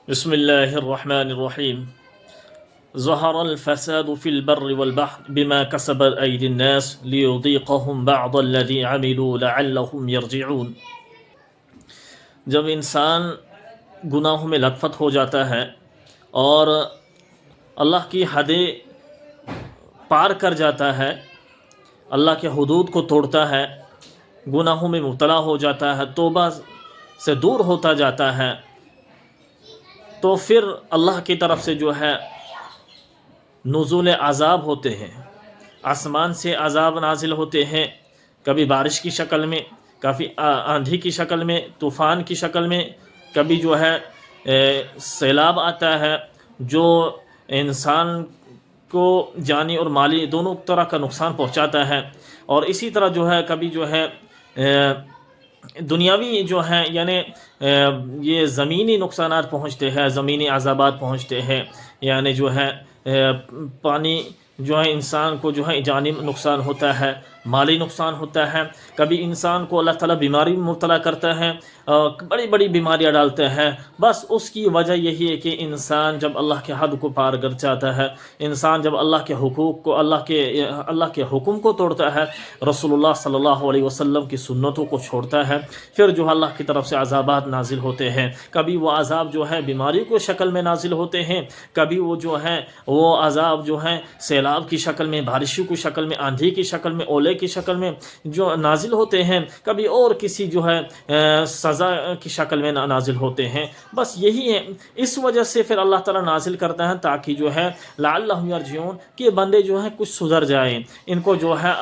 بسم الله الرحمن الرحيم. ظهر الفساد في البر والبحر بما كسبت أيدي الناس ليذيقهم بعض الذي عملوا لعلهم يرجعون. جب انسان گناہوں میں لت پت ہو جاتا ہے اور اللہ کی حدیں پار کر جاتا ہے، اللہ کے حدود کو توڑتا ہے، گناہوں میں مبتلا ہو جاتا ہے، توبہ سے دور ہوتا جاتا ہے، تو پھر اللہ کی طرف سے جو ہے نزول عذاب ہوتے ہیں، آسمان سے عذاب نازل ہوتے ہیں، کبھی بارش کی شکل میں، کبھی آندھی کی شکل میں، طوفان کی شکل میں، کبھی جو ہے سیلاب آتا ہے جو انسان کو جانی اور مالی دونوں طرح کا نقصان پہنچاتا ہے، اور اسی طرح جو ہے کبھی جو ہے دنیاوی جو ہیں یعنی یہ زمینی نقصانات پہنچتے ہیں، زمینی عذابات پہنچتے ہیں، یعنی جو ہے پانی جو ہے انسان کو جو ہے جانی نقصان ہوتا ہے، مالی نقصان ہوتا ہے، کبھی انسان کو اللہ تعالیٰ بیماری میں مبتلا کرتا ہے، بڑی بڑی بیماریاں ڈالتے ہیں۔ بس اس کی وجہ یہی ہے کہ انسان جب اللہ کے حد کو پار کر جاتا ہے، انسان جب اللہ کے حقوق کو اللہ کے حکم کو توڑتا ہے، رسول اللہ صلی اللہ علیہ وسلم کی سنتوں کو چھوڑتا ہے، پھر جو اللہ کی طرف سے عذابات نازل ہوتے ہیں۔ کبھی وہ عذاب جو ہے بیماری کو شکل میں نازل ہوتے ہیں، کبھی وہ جو ہے وہ عذاب جو ہے سیلاب کی شکل میں، بارشوں کی شکل میں، آندھی کی شکل میں، اولے کی شکل میں جو نازل ہوتے ہیں، کبھی اور کسی جو ہے سزا کی شکل میں نازل ہوتے ہیں۔ بس یہی ہے، اس وجہ سے پھر اللہ تعالیٰ نازل کرتا ہے تاکہ جو ہے لعلہم یرجعون کہ بندے جو ہیں کچھ سدھر جائیں، ان کو جو ہے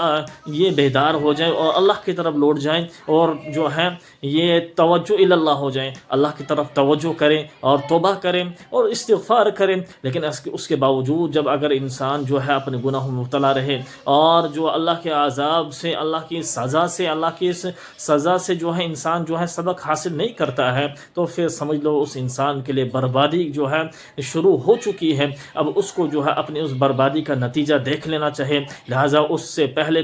یہ بیدار ہو جائیں اور اللہ کی طرف لوٹ جائیں، اور جو ہے یہ توجہ اللہ ہو جائیں، اللہ کی طرف توجہ کریں اور توبہ کریں اور استغفار کریں۔ لیکن اس کے باوجود جب اگر انسان جو ہے اپنے گناہوں میں مبتلا رہے اور جو اللہ کے عذاب سے، اللہ کی سزا سے جو ہے انسان جو ہے سبق حاصل نہیں کرتا ہے، تو پھر سمجھ لو اس انسان کے لیے بربادی جو ہے شروع ہو چکی ہے۔ اب اس کو جو ہے اپنی اس بربادی کا نتیجہ دیکھ لینا چاہیے، لہٰذا اس سے پہلے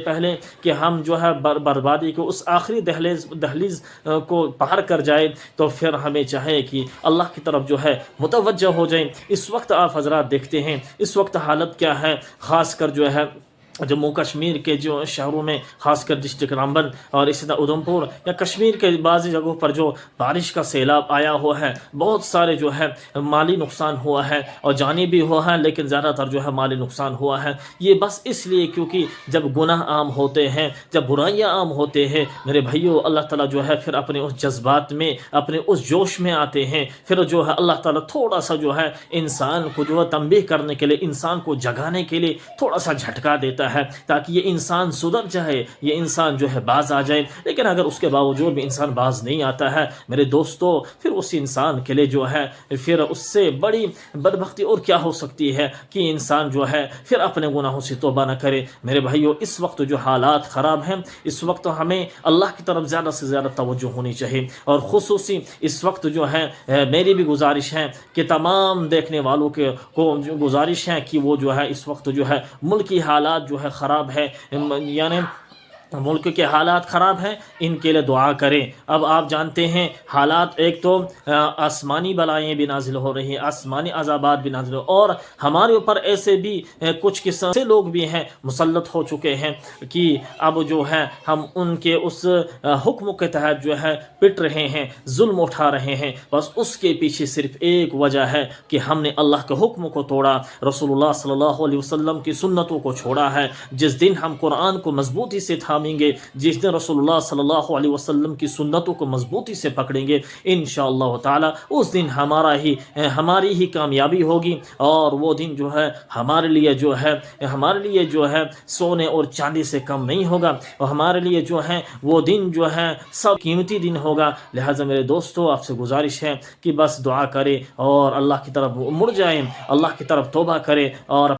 کہ ہم جو ہے بربادی کو اس آخری دہلیز کو پار کر جائے، تو پھر ہمیں چاہے کہ اللہ کی طرف جو ہے متوجہ ہو جائیں۔ اس وقت آپ حضرات دیکھتے ہیں اس وقت حالت کیا ہے، خاص کر جو ہے جموں کشمیر کے جو شہروں میں، خاص کر ڈسٹرکٹ رامبن اور اسی طرح ادھمپور یا کشمیر کے بعض جگہوں پر جو بارش کا سیلاب آیا ہوا ہے، بہت سارے جو ہے مالی نقصان ہوا ہے اور جانی بھی ہوا ہے، لیکن زیادہ تر جو ہے مالی نقصان ہوا ہے۔ یہ بس اس لیے کیونکہ جب گناہ عام ہوتے ہیں، جب برائیاں عام ہوتے ہیں میرے بھائیوں، اللہ تعالیٰ جو ہے پھر اپنے اس جذبات میں، اپنے اس جوش میں آتے ہیں، پھر جو ہے اللہ تعالیٰ تھوڑا سا جو ہے انسان کو جو ہے تنبیہ کرنے کے لیے، انسان کو جگانے کے لیے تھوڑا سا جھٹکا دیتا ہے تاکہ یہ انسان سدھر جائے، یہ انسان جو ہے باز آ جائے۔ لیکن اگر اس کے باوجود بھی انسان باز نہیں آتا ہے میرے دوستو، پھر اس انسان کے لیے جو ہے پھر اس سے بڑی بدبختی اور کیا ہو سکتی ہے کہ انسان جو ہے پھر اپنے گناہوں سے توبہ نہ کرے۔ میرے بھائیو، اس وقت جو حالات خراب ہیں، اس وقت ہمیں اللہ کی طرف زیادہ سے زیادہ توجہ ہونی چاہیے، اور خصوصی اس وقت جو ہے میری بھی گزارش ہے کہ تمام دیکھنے والوں کو گزارش ہے کہ وہ جو ہے اس وقت جو ہے ملکی حالات جو ہے خراب ہے، یعنی ملک کے حالات خراب ہیں، ان کے لیے دعا کریں۔ اب آپ جانتے ہیں حالات، ایک تو آسمانی بلائیں بھی نازل ہو رہی ہیں، آسمانی عذابات بھی نازل اور ہمارے اوپر ایسے بھی کچھ قسم سے لوگ بھی ہیں مسلط ہو چکے ہیں کہ اب جو ہے ہم ان کے اس حکم کے تحت جو ہے پٹ رہے ہیں، ظلم اٹھا رہے ہیں۔ بس اس کے پیچھے صرف ایک وجہ ہے کہ ہم نے اللہ کے حکم کو توڑا، رسول اللہ صلی اللہ علیہ وسلم کی سنتوں کو چھوڑا ہے۔ جس دن ہم قرآن کو مضبوطی سے تھامیں گے، جس دن رسول اللہ صلی اللہ علیہ وسلم کی سنتوں کو مضبوطی سے پکڑیں گے، انشاءاللہ تعالی اس دن ہماری ہی کامیابی ہوگی، اور وہ دن جو ہے ہمارے لیے جو ہے سونے اور چاندی سے کم نہیں ہوگا، اور ہمارے لیے جو ہے وہ دن جو ہے سب قیمتی دن ہوگا۔ لہٰذا میرے دوستو، آپ سے گزارش ہے کہ بس دعا کریں اور اللہ کی طرف مڑ جائیں، اللہ کی طرف توبہ کریں اور